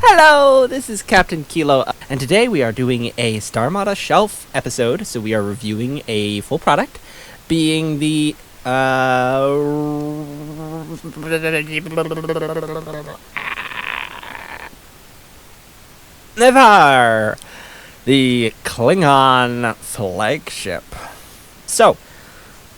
Hello, this is Captain Kilo, and today we are doing a Starsmadas shelf episode, so we are reviewing a full product, being the, Negh'Var, the Klingon flagship. So,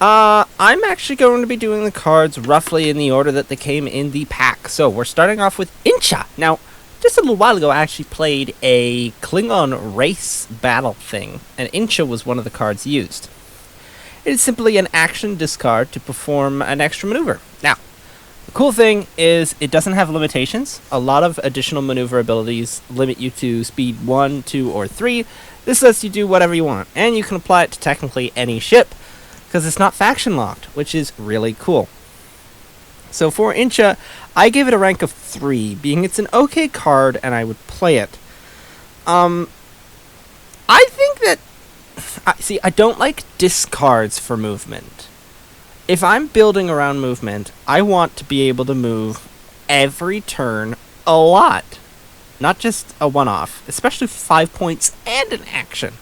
I'm actually going to be doing the cards roughly in the order that they came in the pack. So, we're starting off with Incha. Now, just a little while ago, I actually played a Klingon race battle thing, and Incha was one of the cards used. It is simply an action discard to perform an extra maneuver. Now, the cool thing is it doesn't have limitations. A lot of additional maneuver abilities limit you to speed 1, 2, or 3. This lets you do whatever you want, and you can apply it to technically any ship, because it's not faction locked, which is really cool. So for Incha, I gave it a rank of 3, being it's an okay card, and I would play it. I think that... I don't like discards for movement. If I'm building around movement, I want to be able to move every turn a lot. Not just a one-off, especially 5 points and an action.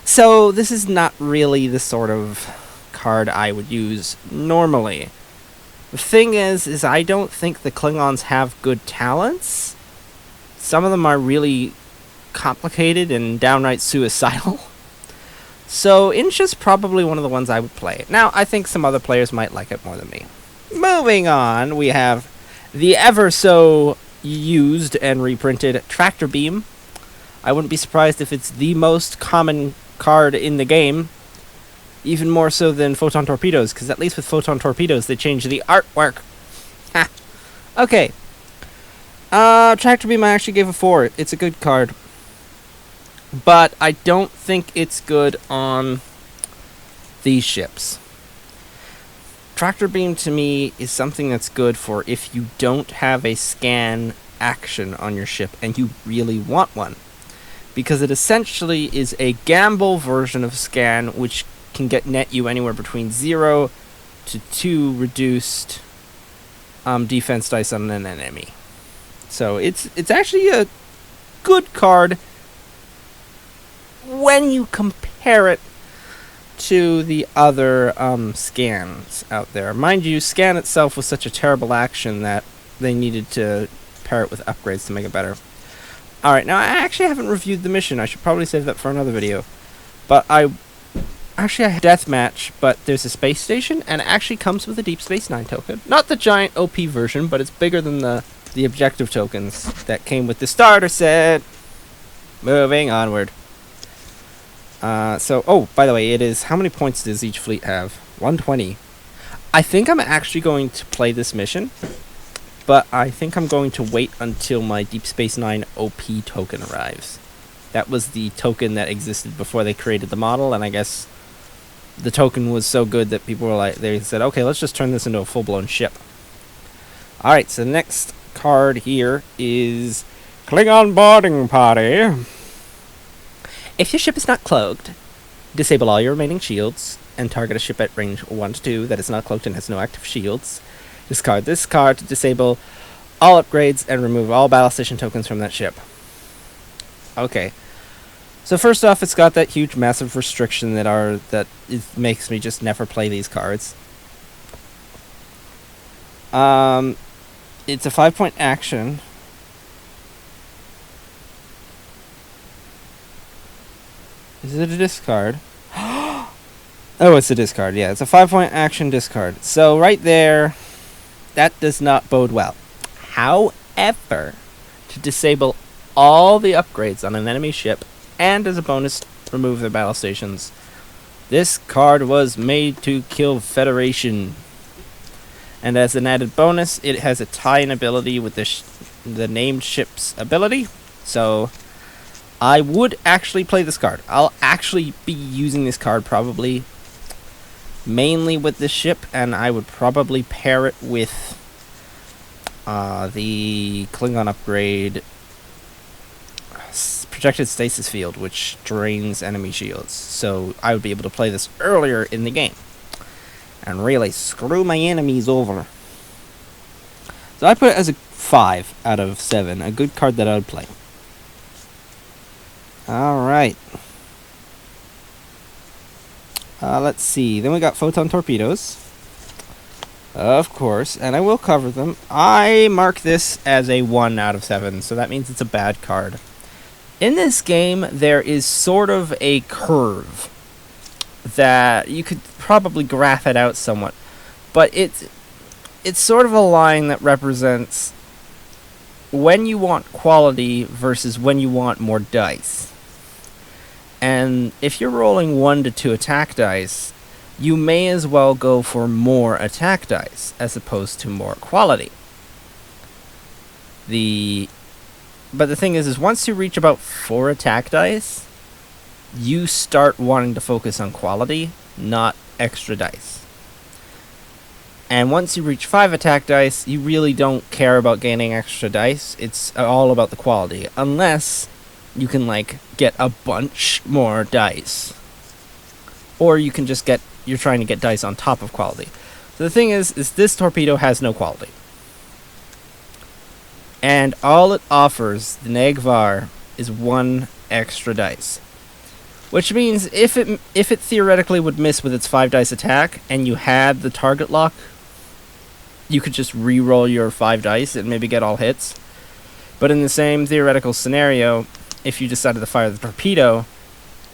So this is not really the sort of card I would use normally. The thing is I don't think the Klingons have good talents. Some of them are really complicated and downright suicidal. So Incha's probably one of the ones I would play. Now, I think some other players might like it more than me. Moving on, we have the ever so used and reprinted Tractor Beam. I wouldn't be surprised if it's the most common card in the game. Even more so than Photon Torpedoes, because at least with Photon Torpedoes, they changed the artwork. Ha! Okay. Tractor Beam I actually gave a 4. It's a good card. But I don't think it's good on these ships. Tractor Beam to me is something that's good for if you don't have a scan action on your ship and you really want one. Because it essentially is a gamble version of scan, which can net you anywhere between 0 to 2 reduced defense dice on an enemy. So it's actually a good card when you compare it to the other scans out there. Mind you, scan itself was such a terrible action that they needed to pair it with upgrades to make it better. Alright, now I actually haven't reviewed the mission. I should probably save that for another video. But I had Deathmatch, but there's a space station, and it actually comes with a Deep Space Nine token. Not the giant OP version, but it's bigger than the objective tokens that came with the starter set. Moving onward. Oh, by the way, it is... How many points does each fleet have? 120. I think I'm actually going to play this mission, but I think I'm going to wait until my Deep Space Nine OP token arrives. That was the token that existed before they created the model, and I guess the token was so good that people were like, they said, okay, let's just turn this into a full-blown ship. Alright, so the next card here is Klingon Boarding Party. If your ship is not cloaked, disable all your remaining shields and target a ship at range 1 to 2 that is not cloaked and has no active shields. Discard this card to disable all upgrades and remove all battle station tokens from that ship. Okay. So first off, it's got that huge, massive restriction that makes me just never play these cards. It's a 5-point action. Is it a discard? Oh, it's a discard. Yeah, it's a 5-point action discard. So right there, that does not bode well. However, to disable all the upgrades on an enemy ship, and as a bonus, remove their battle stations. This card was made to kill Federation. And as an added bonus, it has a tie-in ability with the named ship's ability. So, I would actually play this card. I'll actually be using this card probably mainly with this ship, and I would probably pair it with the Klingon upgrade Projected Stasis Field, which drains enemy shields. So I would be able to play this earlier in the game and really screw my enemies over. So I put it as a 5 out of 7. A good card that I would play. Alright. Let's see. Then we got Photon Torpedoes. Of course. And I will cover them. I mark this as a 1 out of 7. So that means it's a bad card. In this game, there is sort of a curve that you could probably graph it out somewhat. But it's sort of a line that represents when you want quality versus when you want more dice. And if you're rolling 1 to 2 attack dice, you may as well go for more attack dice as opposed to more quality. But the thing is once you reach about 4 attack dice, you start wanting to focus on quality, not extra dice. And once you reach 5 attack dice, you really don't care about gaining extra dice. It's all about the quality. Unless you can, like, get a bunch more dice. Or you can just you're trying to get dice on top of quality. So the thing is this torpedo has no quality. And all it offers, the Negh'Var, is 1 extra dice. Which means if it theoretically would miss with its 5 dice attack, and you had the target lock, you could just re-roll your 5 dice and maybe get all hits. But in the same theoretical scenario, if you decided to fire the torpedo,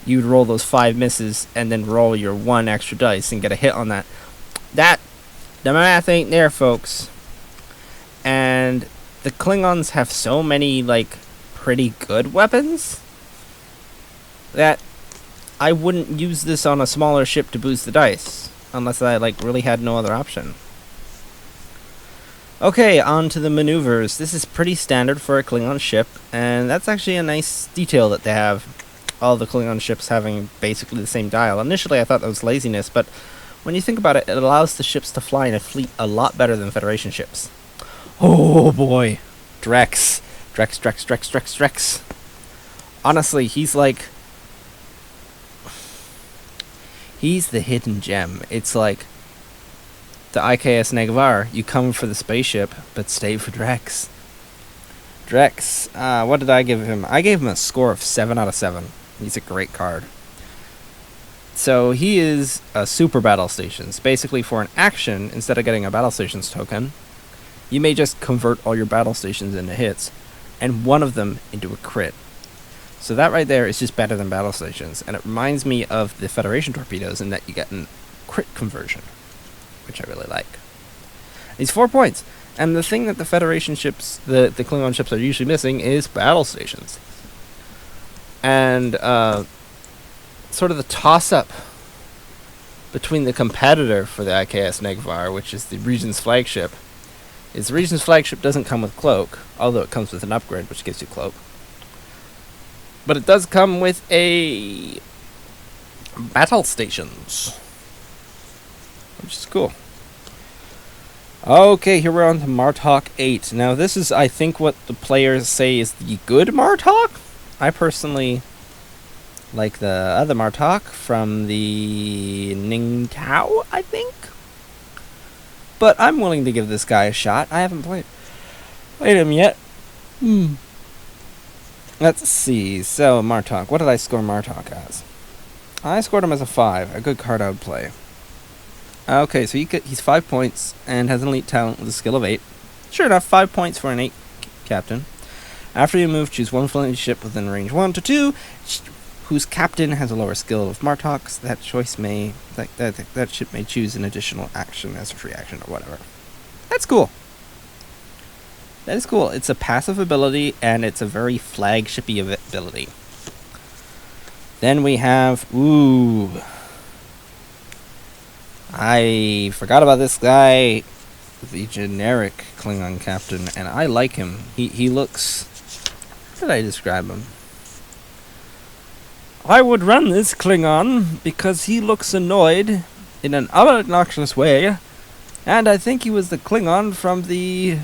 you'd roll those 5 misses and then roll your 1 extra dice and get a hit on that. The math ain't there, folks. And the Klingons have so many, like, pretty good weapons that I wouldn't use this on a smaller ship to boost the dice unless I, like, really had no other option. Okay, on to the maneuvers. This is pretty standard for a Klingon ship, and that's actually a nice detail that they have. All the Klingon ships having basically the same dial. Initially, I thought that was laziness, but when you think about it, it allows the ships to fly in a fleet a lot better than Federation ships. Oh boy. Drex. Drex. Honestly, he's like... he's the hidden gem. It's like the IKS Negh'Var. You come for the spaceship, but stay for Drex. Drex. What did I give him? I gave him a score of 7 out of 7. He's a great card. So he is a super battle stations. Basically, for an action, instead of getting a battle stations token, you may just convert all your battle stations into hits, and one of them into a crit. So that right there is just better than battle stations, and it reminds me of the Federation torpedoes in that you get a crit conversion, which I really like. He's 4 points, and the thing that the Federation ships, the Klingon ships, are usually missing is battle stations. And sort of the toss-up between the competitor for the IKS Negh'Var, which is the Regent's flagship, is the Regent's flagship doesn't come with cloak, although it comes with an upgrade which gives you cloak. But it does come with a battle stations, which is cool. Okay, here we're on to Martok 8. Now this is, I think, what the players say is the good Martok. I personally like the other Martok from the Ningtao, I think. But I'm willing to give this guy a shot. I haven't played him yet. Let's see. So, Martok. What did I score Martok as? I scored him as a 5. A good card I would play. Okay, so he's 5 points and has an elite talent with a skill of 8. Sure enough, 5 points for an 8 captain. After you move, choose one friendly ship within range 1 to 2, whose captain has a lower skill of Martok's. That choice may that ship may choose an additional action as a free action or whatever. That's cool. That is cool. It's a passive ability and it's a very flagshipy ability. Then we have I forgot about this guy, the generic Klingon captain, and I like him. He looks... How did I describe him? I would run this Klingon because he looks annoyed in an obnoxious way, and I think he was the Klingon from the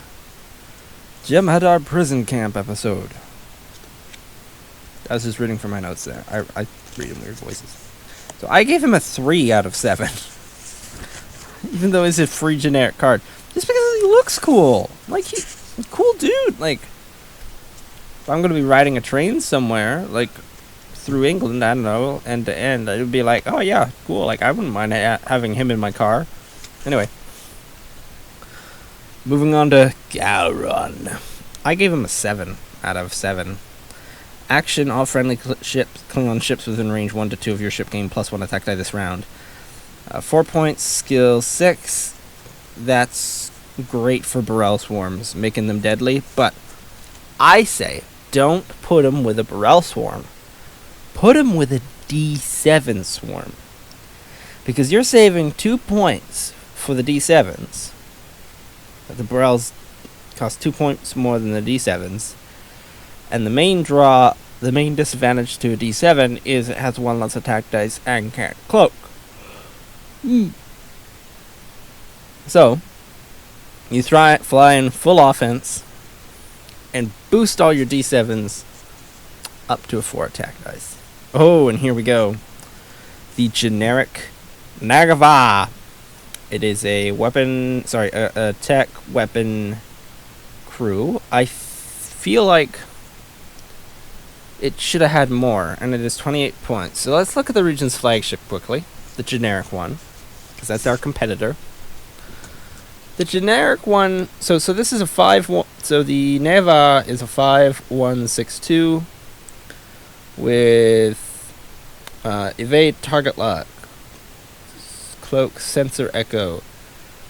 Jem'Hadar prison camp episode. I was just reading from my notes there. I read in weird voices. So I gave him a 3 out of 7. Even though he's a free generic card. Just because he looks cool. Like, cool dude. Like, if I'm gonna be riding a train somewhere, like through England, I don't know, end to end, it would be like, oh yeah, cool. Like, I wouldn't mind having him in my car. Anyway, moving on to Gowron. I gave him a 7 out of 7. Action, all friendly ships, Klingon ships within range 1 to 2 of your ship gain +1 attack die this round. 4 points, skill 6. That's great for Burrell swarms, making them deadly, but I say don't put him with a Burrell swarm. Put him with a D7 swarm. Because you're saving 2 points for the D7s. The Burrells cost 2 points more than the D7s. And the main disadvantage to a D7 is it has 1 less attack dice and can't cloak. So, you fly in full offense and boost all your D7s up to a 4 attack dice. Oh, and here we go. The generic Negh'Var. It is a tech weapon crew. I feel like it should have had more, and it is 28 points. So let's look at the region's flagship quickly, the generic one, because that's our competitor. The generic one, so this is a 5-1, so the Negh'Var is a 5-1-6-2 with evade, target lock, cloak, sensor echo,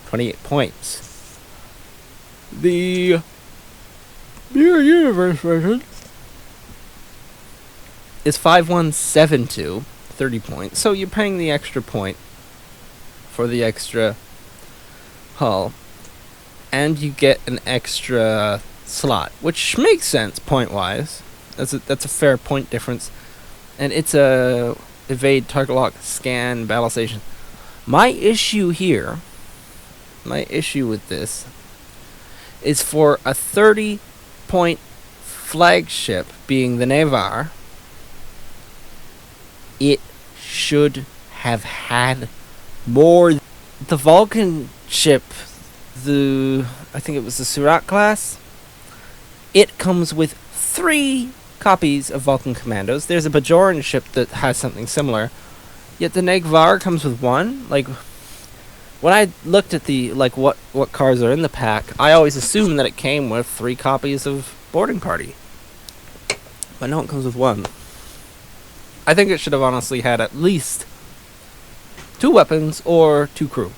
28 points. The Mirror Universe version is 5-1-7-2, 30 points. So you're paying the extra point for the extra hull, and you get an extra slot, which makes sense point-wise. That's a fair point difference, and it's a evade, target lock, scan, battle station. My issue with this, is for a 30-point flagship being the Negh'Var, it should have had more. The Vulcan ship, I think it was the Surat class, it comes with 3 copies of Vulcan Commandos. There's a Bajoran ship that has something similar, yet the Negh'Var comes with 1. Like, when I looked at the, like, what cars are in the pack, I always assumed that it came with 3 copies of Boarding Party. But no, it comes with 1. I think it should have honestly had at least 2 weapons or 2 crew.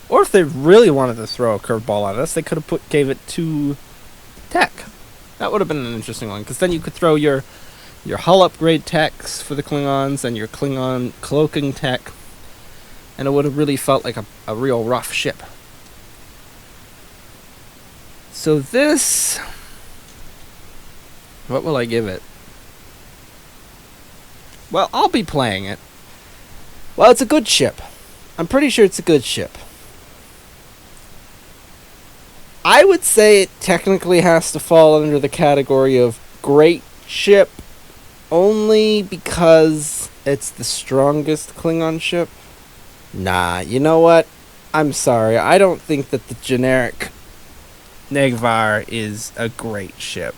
Or if they really wanted to throw a curveball at us, they could have gave it 2 tech. That would have been an interesting one, because then you could throw your hull upgrade techs for the Klingons and your Klingon cloaking tech, and it would have really felt like a real rough ship. So this, what will I give it? Well, I'll be playing it. Well, it's a good ship. I'm pretty sure it's a good ship. I would say it technically has to fall under the category of great ship, only because it's the strongest Klingon ship. Nah, you know what? I'm sorry. I don't think that the generic Negh'Var is a great ship.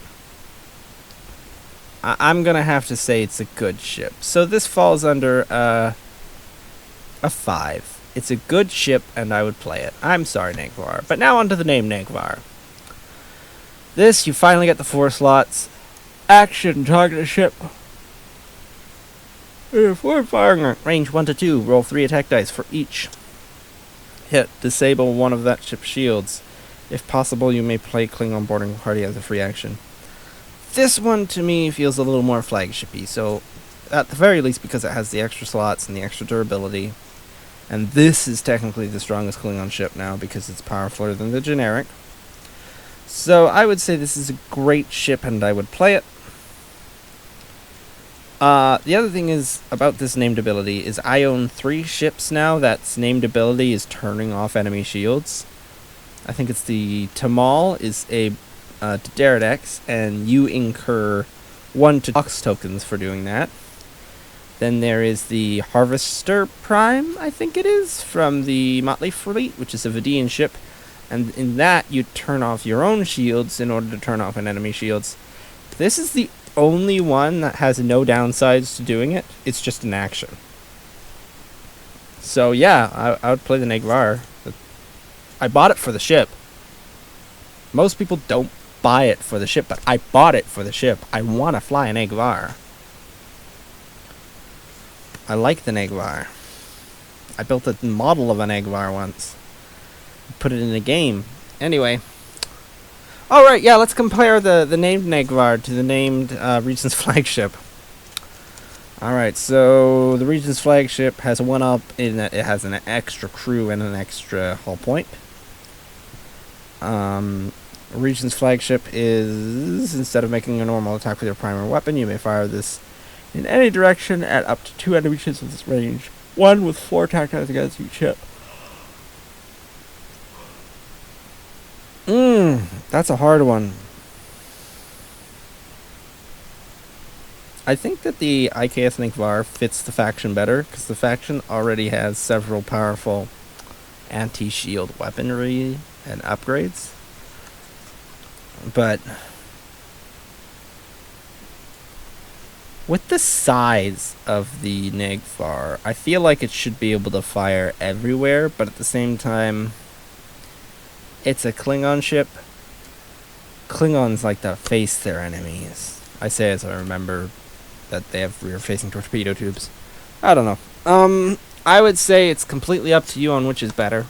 I'm gonna have to say it's a good ship. So this falls under a 5. It's a good ship, and I would play it. I'm sorry, Negh'Var. But now onto the name Negh'Var. This, you finally get the 4 slots. Action, target a ship. 4 firing range 1 to 2. Roll 3 attack dice for each hit. Disable one of that ship's shields. If possible, you may play Klingon boarding party as a free action. This one, to me, feels a little more flagshipy. So, at the very least, because it has the extra slots and the extra durability. And this is technically the strongest Klingon ship now because it's powerfuler than the generic. So I would say this is a great ship and I would play it. The other thing is about this named ability is I own 3 ships now that's named ability is turning off enemy shields. I think it's the Tamal is a Deredex, and you incur 1 to Ox tokens for doing that. Then there is the Harvester Prime, I think it is, from the Motley Fleet, which is a Vidian ship. And in that, you turn off your own shields in order to turn off an enemy shields. This is the only one that has no downsides to doing it. It's just an action. So yeah, I would play the Negh'Var. I bought it for the ship. Most people don't buy it for the ship, but I bought it for the ship. I want to fly an Negh'Var. I like the Negh'Var. I built a model of an Negh'Var once. Put it in a game. Anyway. Alright, yeah, let's compare the named Negh'Var to the named Regent's flagship. Alright, so the Regent's flagship has a 1-up in that it has an extra crew and an extra hull point. Regent's flagship is, instead of making a normal attack with your primary weapon, you may fire this in any direction at up to 2 enemy ships with this range. 1 with 4 attack dice against each ship. That's a hard one. I think that the IKS Negh'Var fits the faction better, because the faction already has several powerful anti-shield weaponry and upgrades. But with the size of the Negh'Var, I feel like it should be able to fire everywhere, but at the same time, it's a Klingon ship. Klingons like to face their enemies. I say as I remember that they have rear-facing torpedo tubes. I don't know. I would say it's completely up to you on which is better.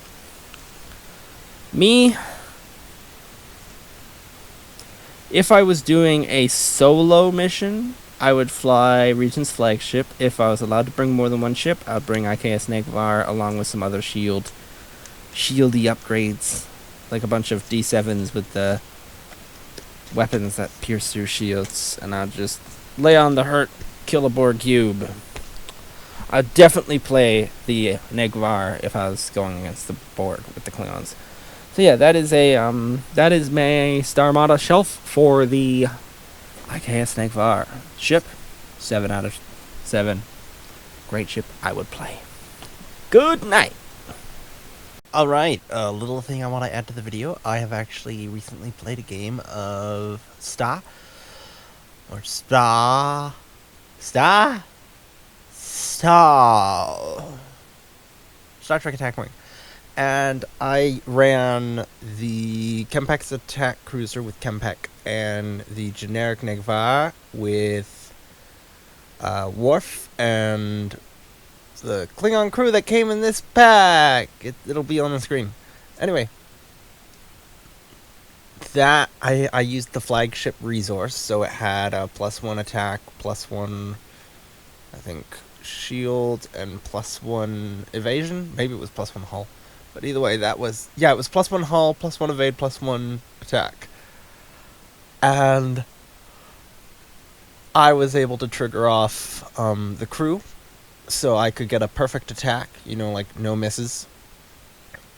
Me, if I was doing a solo mission, I would fly Regent's flagship. If I was allowed to bring more than one ship, I would bring IKS Negh'Var along with some other shieldy upgrades, like a bunch of D7s with the weapons that pierce through shields, and I'd just lay on the hurt, kill a Borg cube. I'd definitely play the Negh'Var if I was going against the Borg with the Klingons. So yeah, that is my Starsmadas shelf for the IKS Negh'Var ship. 7 out of 7. Great ship. I would play. Good night. Alright, a little thing I want to add to the video. I have actually recently played a game of Star Trek Attack Wing. And I ran the Kempek's attack cruiser with Kempek and the generic Negh'Var with Worf and the Klingon crew that came in this pack. It'll be on the screen. Anyway, that I used the flagship resource, so it had a +1 attack, +1, I think, shield, and +1 evasion. Maybe it was +1 hull. But either way, that was, yeah, it was +1 hull, +1 evade, +1 attack. And I was able to trigger off the crew, so I could get a perfect attack, you know, like no misses.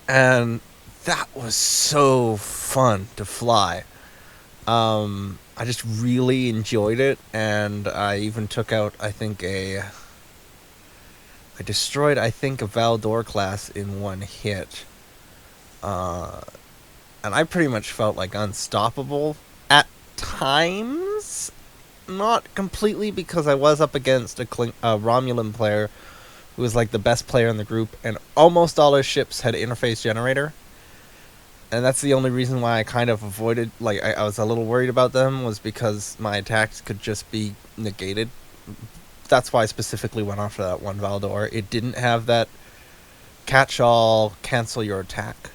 And that was so fun to fly. I just really enjoyed it, and I even took out, I think, I destroyed, I think, a Valdor class in one hit. And I pretty much felt like unstoppable at times. Not completely, because I was up against a Romulan player who was like the best player in the group, and almost all his ships had interface generator. And that's the only reason why I kind of avoided, like, I was a little worried about them, was because my attacks could just be negated. That's why I specifically went after that one Valdor. It didn't have that catch-all, cancel your attack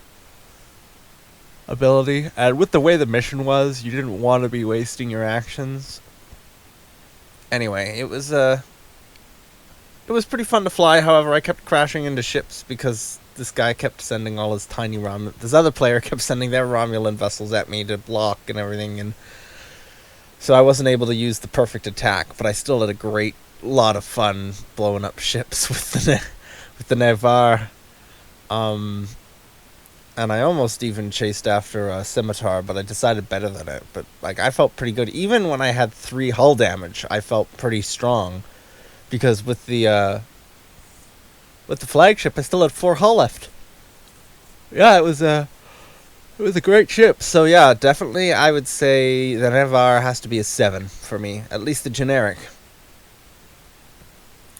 ability. And with the way the mission was, you didn't want to be wasting your actions. Anyway, it was pretty fun to fly. However, I kept crashing into ships because this guy kept sending all his tiny this other player kept sending their Romulan vessels at me to block and everything, and so I wasn't able to use the perfect attack. But I still had a great lot of fun blowing up ships with the Negh'Var. And I almost even chased after a Scimitar, but I decided better than it. But like, I felt pretty good. Even when I had 3 hull damage, I felt pretty strong, because with the flagship, I still had 4 hull left. Yeah, it was It was a great ship. So yeah, definitely I would say the Negh'Var has to be a 7 for me. At least the generic.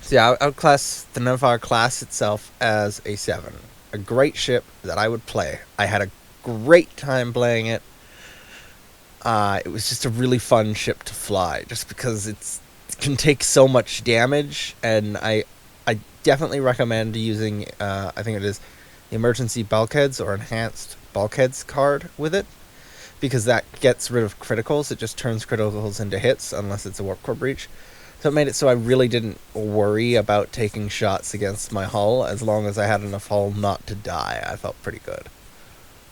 So yeah, I would class the Negh'Var class itself as a 7. A great ship that I would play. I had a great time playing it. It was just a really fun ship to fly, just because it can take so much damage, and I definitely recommend using, I think it is the emergency bulkheads or enhanced bulkheads card with it, because that gets rid of criticals. It just turns criticals into hits unless it's a warp core breach. So it made it so I really didn't worry about taking shots against my hull. As long as I had enough hull not to die, I felt pretty good.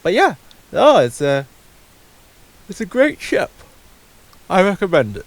But yeah, it's a great ship. I recommend it.